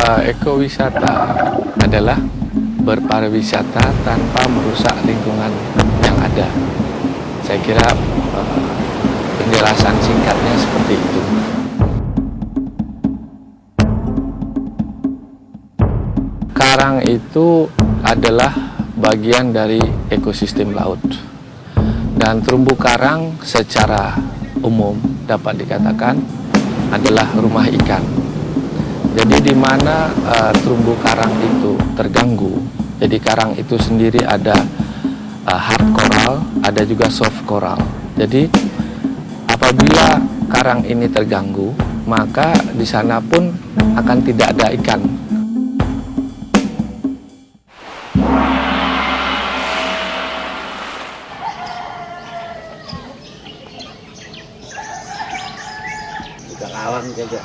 Ekowisata adalah berpariwisata tanpa merusak lingkungan yang ada. Saya kira penjelasan singkatnya seperti itu. Karang itu adalah bagian dari ekosistem laut. Dan terumbu karang secara umum dapat dikatakan adalah rumah ikan. Jadi di mana terumbu karang itu terganggu, jadi karang itu sendiri ada hard coral, ada juga soft coral. Jadi apabila karang ini terganggu, maka di sana pun akan tidak ada ikan. Juga lawang juga.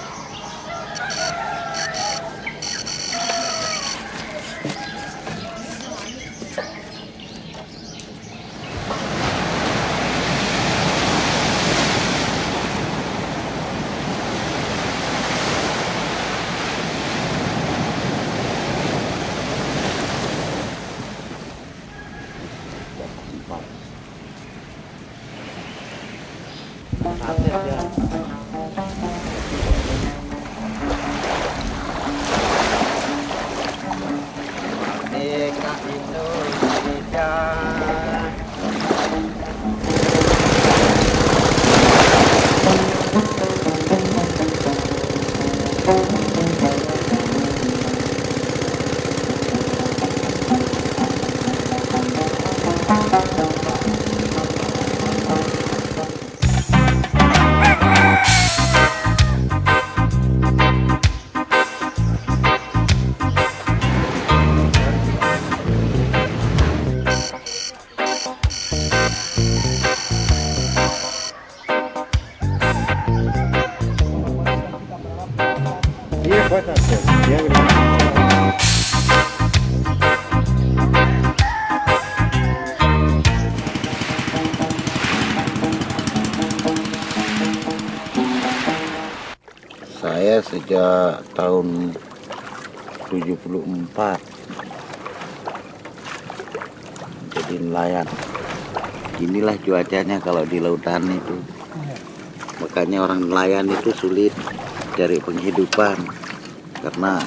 Saya sejak tahun 74 jadi nelayan. Inilah cuacanya kalau di lautan itu. Makanya orang nelayan itu sulit cari penghidupan karena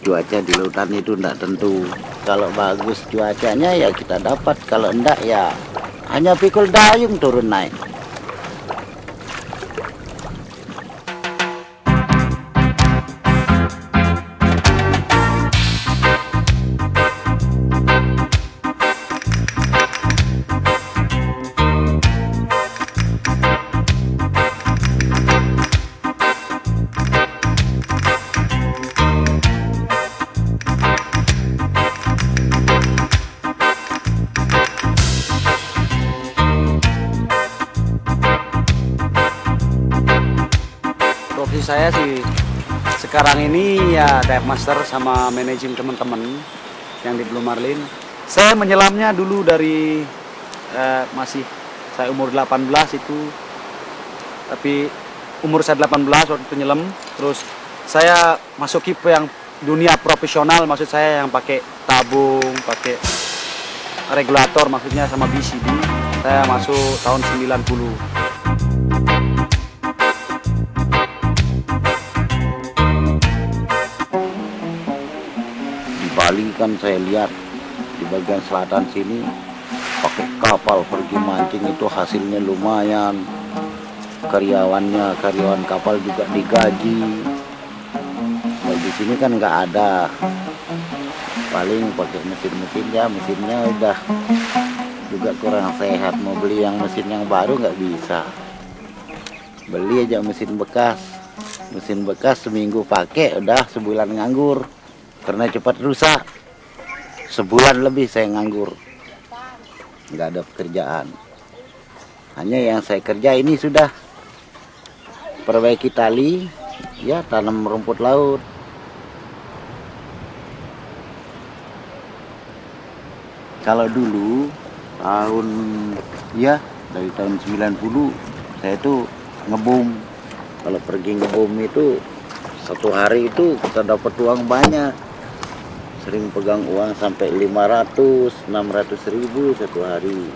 cuaca di lautan itu tidak tentu. Kalau bagus cuacanya ya kita dapat, kalau enggak ya hanya pikul dayung turun naik. Profesi saya sih sekarang ini ya dive master sama managing teman-teman yang di Blue Marlin. Saya menyelamnya dulu dari masih saya umur 18 itu, tapi umur saya 18 waktu itu nyelam. Terus saya masuk ke yang dunia profesional, maksud saya yang pakai tabung, pakai regulator, maksudnya sama BCD. Saya masuk tahun 90. Bali kan saya lihat di bagian selatan sini pakai kapal pergi mancing itu hasilnya lumayan, karyawan kapal juga digaji. Nah, di sini kan nggak ada, paling pakai mesin ya, mesinnya udah juga kurang sehat. Mau beli yang mesin yang baru nggak bisa, beli aja mesin bekas seminggu pakai udah sebulan nganggur karena cepat rusak. Sebulan lebih saya nganggur, nggak ada pekerjaan. Hanya yang saya kerja ini sudah perbaiki tali, ya tanam rumput laut. Kalau dulu dari tahun 90 saya tuh ngebom. Kalau pergi ngebom itu Satu hari itu kita dapat uang banyak. Sering pegang uang sampai 500, 600 ribu satu hari.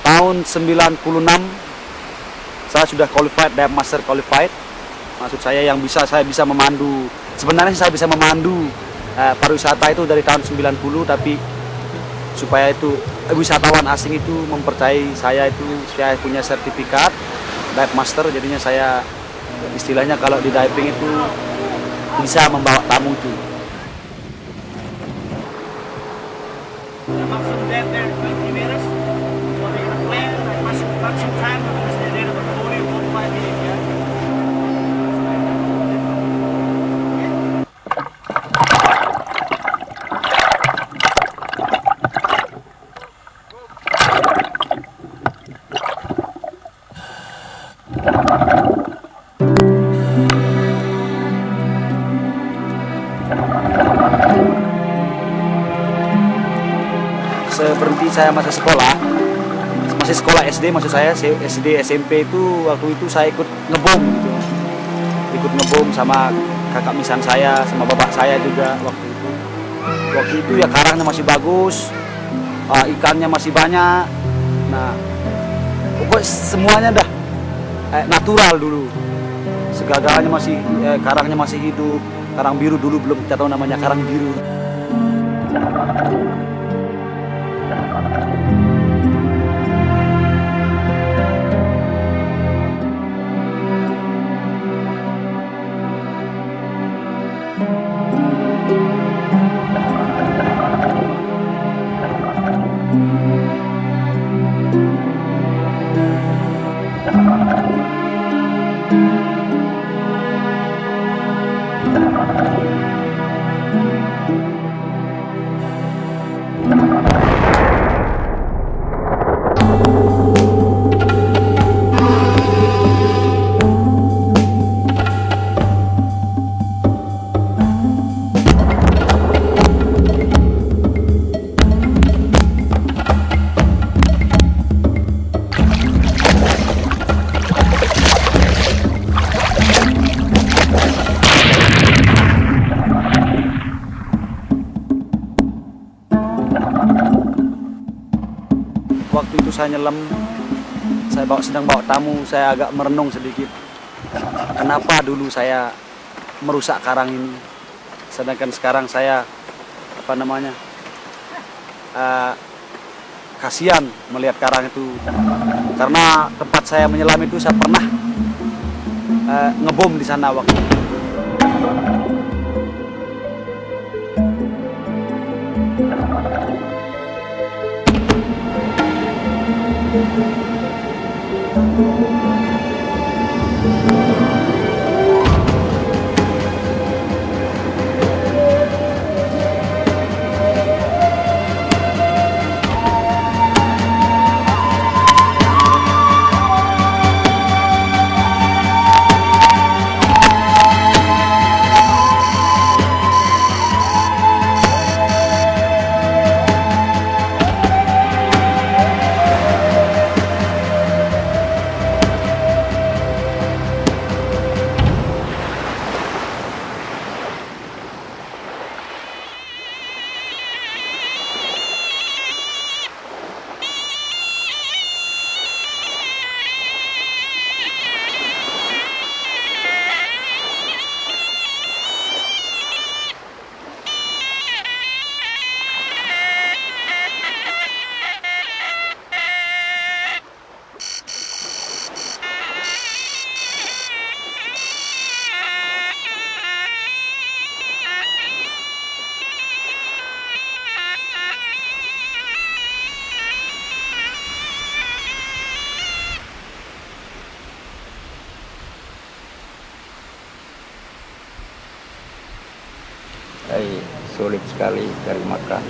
Tahun 96 saya sudah qualified, dive master qualified. Maksud saya saya bisa memandu. Sebenarnya saya bisa memandu pariwisata itu dari tahun 90, tapi supaya itu wisatawan asing itu mempercayai saya punya sertifikat dive master, jadinya saya istilahnya kalau di diving itu bisa membawa tamu itu. Berhenti saya masih sekolah SD, maksud saya SD SMP itu waktu itu saya ikut ngebom gitu, ikut ngebom sama kakak misan saya sama bapak saya juga waktu itu ya karangnya masih bagus, ikannya masih banyak, nah pokoknya semuanya dah natural dulu, segala-galanya masih karangnya masih hidup, karang biru dulu belum kita tahu namanya karang biru. Waktu itu saya nyelam, saya sedang bawa tamu, saya agak merenung sedikit. Kenapa dulu saya merusak karang ini, sedangkan sekarang saya kasihan melihat karang itu. Karena tempat saya menyelam itu saya pernah ngebom di sana waktu itu. Sulit sekali dari makan.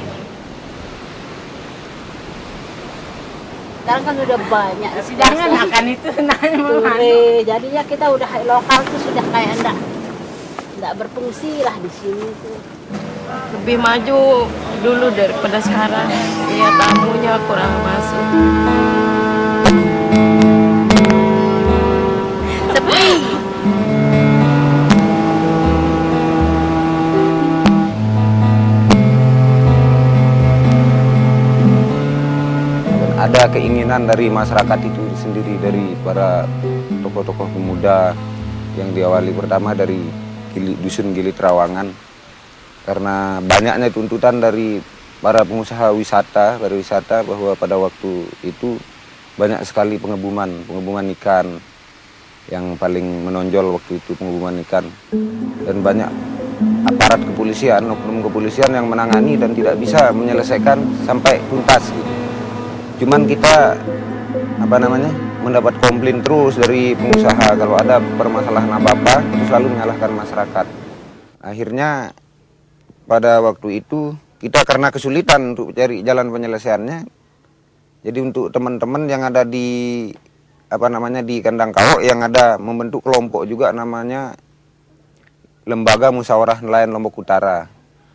Sekarang kan udah banyak. Jangan makan itu Jadinya kita udah lokal tuh sudah kayak enggak berfungsi lah di sini tuh. lebih maju dulu daripada sekarang. Ya tamunya kurang masuk. keinginan dari masyarakat itu sendiri, dari para tokoh-tokoh pemuda yang diawali pertama dari Dusun Gili Trawangan. Karena banyaknya tuntutan dari para pengusaha wisata, pariwisata, bahwa pada waktu itu banyak sekali pengebuman ikan. Yang paling menonjol waktu itu pengebuman ikan. Dan banyak aparat kepolisian, oknum kepolisian yang menangani dan tidak bisa menyelesaikan sampai tuntas gitu. Cuman kita mendapat komplain terus dari pengusaha kalau ada permasalahan apa-apa itu selalu menyalahkan masyarakat. Akhirnya pada waktu itu kita karena kesulitan untuk cari jalan penyelesaiannya, jadi untuk teman-teman yang ada di di Kandang Kawok yang ada membentuk kelompok juga namanya Lembaga Musyawarah Nelayan Lombok Utara.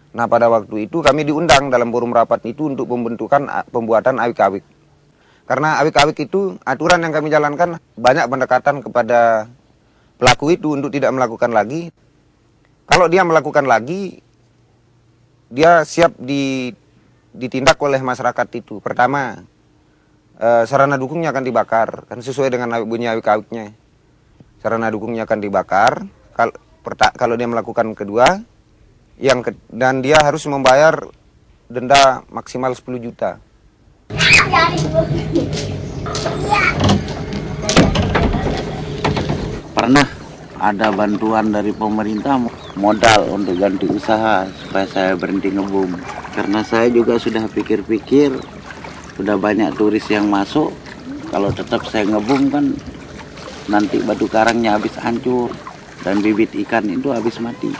Nah, pada waktu itu kami diundang dalam forum rapat itu untuk pembuatan awik-awik. Karena awik-awik itu aturan yang kami jalankan banyak pendekatan kepada pelaku itu untuk tidak melakukan lagi. Kalau dia melakukan lagi, dia siap ditindak oleh masyarakat itu. Pertama, sarana dukungnya akan dibakar, kan sesuai dengan bunyi awik-awiknya. Sarana dukungnya akan dibakar. Kalau dia melakukan kedua, dan dia harus membayar denda maksimal 10 juta. Pernah ada bantuan dari pemerintah modal untuk ganti usaha supaya saya berhenti ngebum. Karena saya juga sudah pikir-pikir, sudah banyak turis yang masuk, kalau tetap saya ngebum kan nanti batu karangnya habis hancur dan bibit ikan itu habis mati.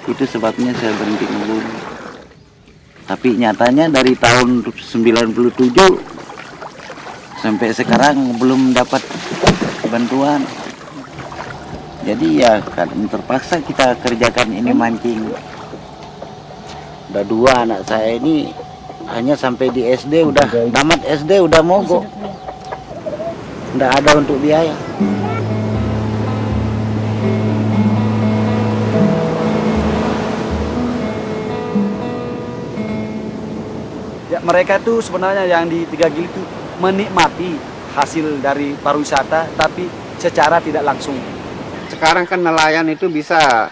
Itu sebabnya saya berhenti ngebum. Tapi nyatanya dari tahun 97 sampai sekarang belum dapat bantuan. Jadi ya kan terpaksa kita kerjakan ini mancing. Udah 2 anak saya ini hanya sampai di SD, udah tamat SD udah mogok. Nggak ada untuk biaya. Ya, mereka tuh sebenarnya yang di Tiga Gili itu menikmati hasil dari pariwisata, tapi secara tidak langsung. Sekarang kan nelayan itu bisa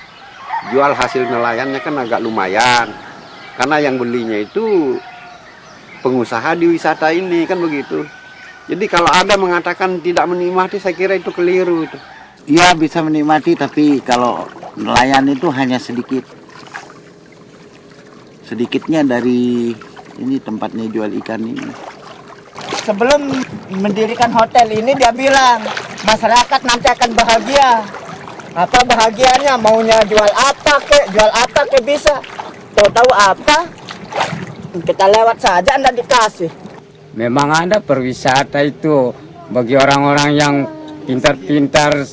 jual hasil nelayannya kan agak lumayan. Karena yang belinya itu pengusaha di wisata ini kan begitu. Jadi kalau ada mengatakan tidak menikmati, saya kira itu keliru itu. Iya bisa menikmati, tapi kalau nelayan itu hanya sedikit. Sedikitnya dari ini tempatnya jual ikan ini. Sebelum mendirikan hotel ini dia bilang masyarakat nanti akan bahagia. Apa bahagianya? Maunya jual apa ke bisa. Tahu apa? Kita lewat saja anda dikasih. Memang ada perwisata itu bagi orang-orang yang pintar-pintar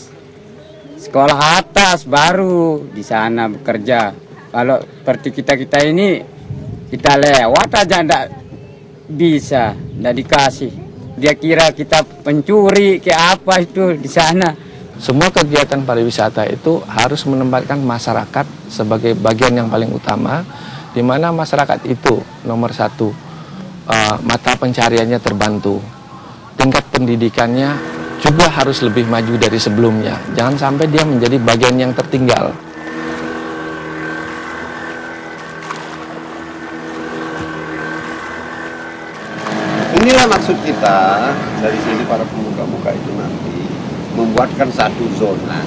sekolah atas baru di sana bekerja. Kalau seperti kita ini kita lewat aja ndak bisa, ndak dikasih. Dia kira kita pencuri ke apa itu di sana. Semua kegiatan pariwisata itu harus menempatkan masyarakat sebagai bagian yang paling utama, di mana masyarakat itu nomor 1 mata pencariannya terbantu, tingkat pendidikannya juga harus lebih maju dari sebelumnya. Jangan sampai dia menjadi bagian yang tertinggal. Inilah maksud kita dari sini para pemuka-muka itu nanti membuatkan satu zona.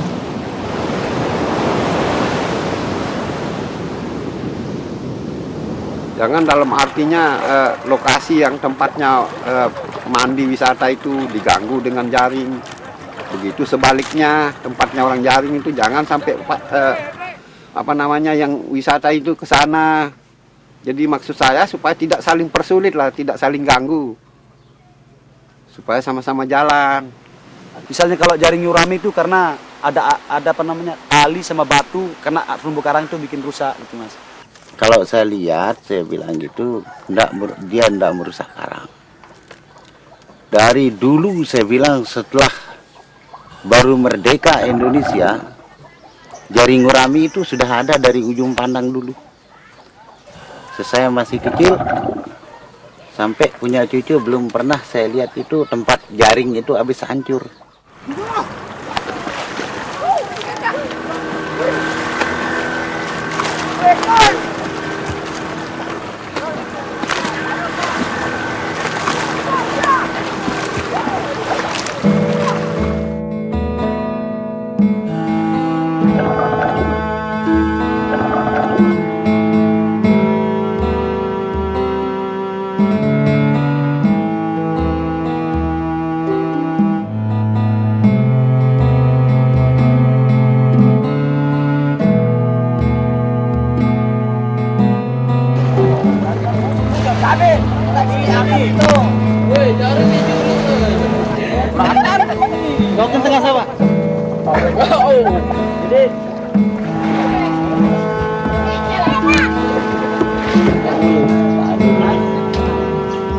Jangan dalam artinya lokasi yang tempatnya mandi wisata itu diganggu dengan jaring. Begitu sebaliknya tempatnya orang jaring itu jangan sampai yang wisata itu ke sana. Jadi maksud saya supaya tidak saling persulit lah, tidak saling ganggu. Supaya sama-sama jalan. Misalnya kalau jaring nyurami itu karena ada tali sama batu, karena terumbu karang itu bikin rusak gitu Mas. Kalau saya lihat, saya bilang gitu, dia tidak merusak karang. Dari dulu saya bilang setelah baru merdeka Indonesia, jaring ngurami itu sudah ada dari ujung pandang dulu. Saya masih kecil, sampai punya cucu belum pernah saya lihat itu tempat jaring itu habis hancur.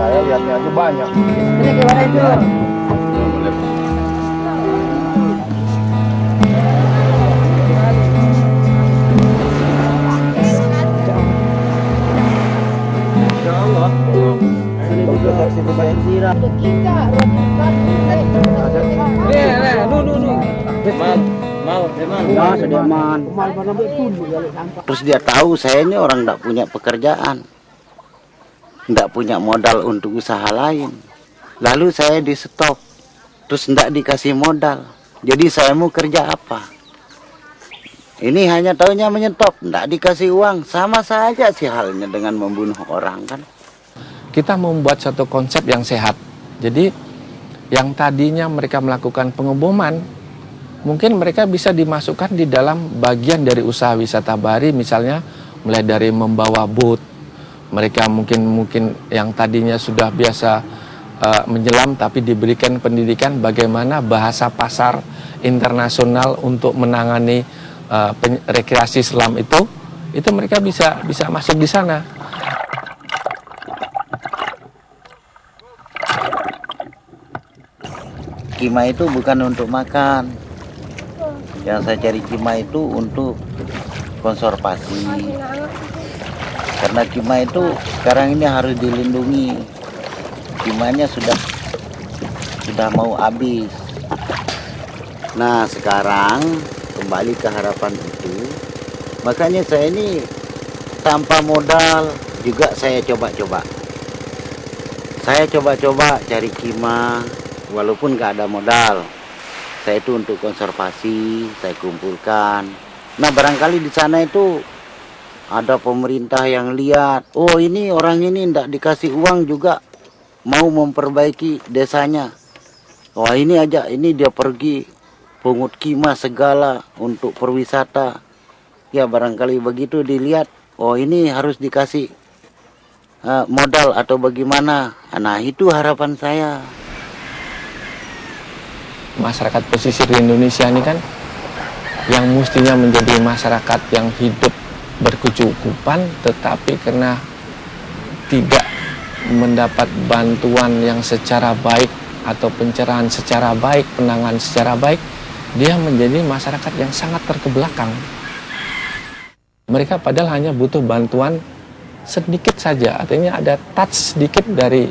Saya lihatnya aja banyak. Ini gimana itu? Terus dia tahu saya ini orang tidak punya pekerjaan, tidak punya modal untuk usaha lain. Lalu saya di stop, terus tidak dikasih modal. Jadi saya mau kerja apa? Ini hanya taunya menyetop, tidak dikasih uang. Sama saja sih halnya dengan membunuh orang kan. Kita membuat satu konsep yang sehat. Jadi yang tadinya mereka melakukan pengeboman, mungkin mereka bisa dimasukkan di dalam bagian dari usaha wisata bahari, misalnya mulai dari membawa boat. Mereka mungkin yang tadinya sudah biasa menyelam, tapi diberikan pendidikan bagaimana bahasa pasar internasional untuk menangani rekreasi selam itu mereka bisa masuk di sana. Kima itu bukan untuk makan. Yang saya cari kima itu untuk konservasi. Karena kima itu sekarang ini harus dilindungi. Kimanya sudah mau habis. Nah, sekarang kembali ke harapan itu. Makanya saya ini tanpa modal juga saya coba-coba. Saya coba-coba cari kima walaupun gak ada modal. Saya itu untuk konservasi, saya kumpulkan. Nah, barangkali di sana itu ada pemerintah yang lihat, oh ini orang ini ndak dikasih uang juga mau memperbaiki desanya. Wah, ini aja, ini dia pergi pungut kima segala untuk perwisata. Ya, barangkali begitu dilihat, oh ini harus dikasih modal atau bagaimana. Nah, itu harapan saya. Masyarakat pesisir di Indonesia ini kan yang mestinya menjadi masyarakat yang hidup berkecukupan, tetapi karena tidak mendapat bantuan yang secara baik atau pencerahan secara baik, penanganan secara baik, dia menjadi masyarakat yang sangat terkebelakang. Mereka padahal hanya butuh bantuan sedikit saja, artinya ada touch sedikit dari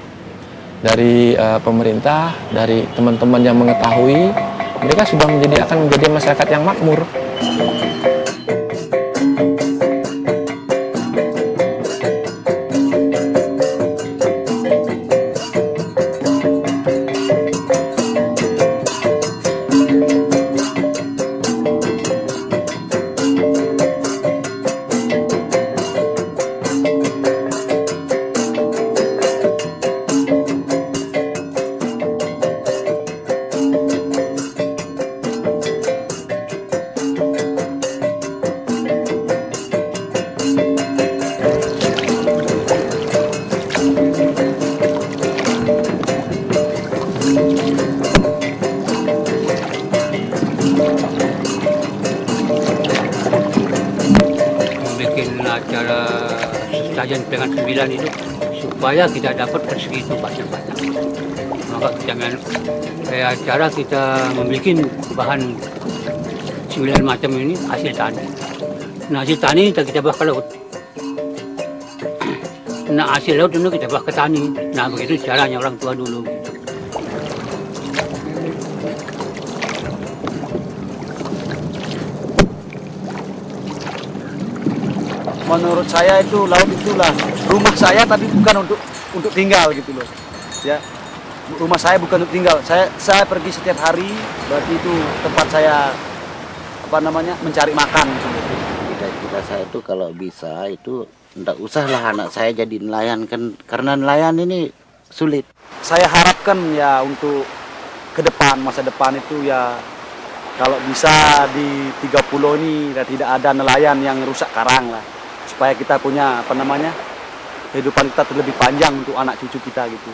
pemerintah, dari teman-teman yang mengetahui, mereka sudah akan menjadi masyarakat yang makmur. Acara sajian dengan 9 itu supaya kita dapat rezeki itu banyak-banyak. Maka kita acara kita membuat bahan 9 macam ini hasil tani. Nah, hasil tani kita bawa ke laut. Nah, hasil laut dulu kita bawa ke tani. Nah, begitu caranya orang tua dulu. Menurut saya itu laut itulah rumah saya, tapi bukan untuk tinggal gitu loh. Ya, rumah saya bukan untuk tinggal. Saya pergi setiap hari, berarti itu tempat saya mencari makan. Cita-cita saya itu kalau bisa itu ndak usahlah anak saya jadi nelayan kan, karena nelayan ini sulit. Saya harapkan ya untuk ke depan, masa depan itu ya kalau bisa di 3 pulau ini ya, tidak ada nelayan yang rusak karang lah, supaya kita punya kehidupan kita lebih panjang untuk anak cucu kita gitu.